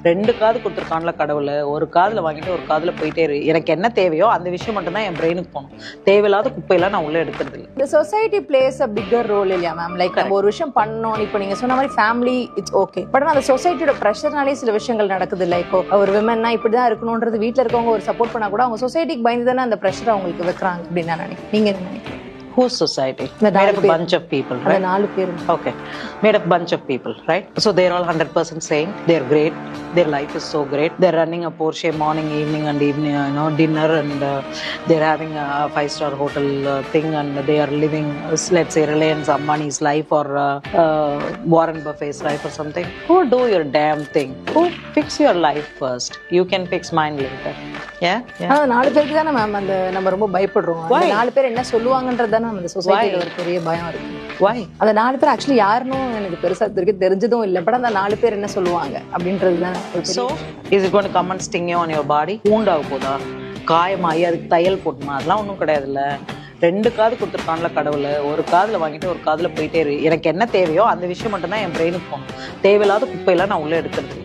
2 காது கொடுத்துருக்கான்ல கடவுள், ஒரு காதில் வாங்கிட்டு ஒரு காதில் போயிட்டே இரு. எனக்கு என்ன தேவையோ அந்த விஷயம் மட்டும்தான் என் பிரெயினுக்கு போகணும். தேவையில்லாத குப்பையெல்லாம் நான் உள்ளே எடுக்கிறது இல்லை. இந்த society plays a bigger role இல்லையா மேம்? லைக் நம்ம ஒரு விஷயம் பண்ணோம், இப்போ நீங்க சொன்ன மாதிரி ஃபேமிலி இட்ஸ் ஓகே, பட் அந்த சொசைட்டியோட ப்ரெஷர்னாலே சில விஷயங்கள் நடக்குது இல்லை? இப்போ ஒரு விமன்னா இப்படிதான் இருக்கணும்ன்றது வீட்டில் இருக்கவங்க ஒரு சப்போர்ட் பண்ணா கூட அவங்க சொசைட்டிக்கு பயந்து தானே அந்த ப்ரெஷர் அவங்களுக்கு வைக்கிறாங்க அப்படின்னு நான் நினைக்கிறேன். நீங்க என்ன நினைக்கிறீங்க? Whose society? Made up a bunch of people, right? 4 பேர். Okay, made up a bunch of people, right? So they're all 100% saying they're great, their life is so great, they're running a Porsche morning, evening and evening, dinner, and they're having a 5-star hotel thing, and they are living, let's say, Reliance Ambani's life or Warren Buffett's life or something. Who do your damn thing? Who fix your life first? You can fix mine later. Yeah? 4 பேருக்கு தானே ma'am அந்த நம்ம ரொம்ப பயப்படுறோம். அந்த 4 பேர் என்ன சொல்லுவாங்கன்றது தானே அந்த சொசைட்டில ஒரு பெரிய பயம் இருக்கு. Why? அந்த 4 பேர் ஆக்சுவலி யாருன்னு எனக்கு பெருசா தெரிஞ்சதும் இல்லை, பட் அந்த 4 பேர் என்ன சொல்லுவாங்க அப்படின்றது தான். So is it going to come and sting you on your body? பூண்டாக போதா, காயமாயி அதுக்கு தையல் போட்டுமா? அதெல்லாம் ஒன்றும் கிடையாதுல்ல. 2 காது கொடுத்துருக்கான்ல கடவுள், ஒரு காதில் வாங்கிட்டு ஒரு காதில் போயிட்டே இரு. எனக்கு என்ன தேவையோ அந்த விஷயம் மட்டும்தான் என் பிரெயினுக்கு போகணும். தேவையில்லாத குப்பையெல்லாம் நான் உள்ளே எடுக்கிறது.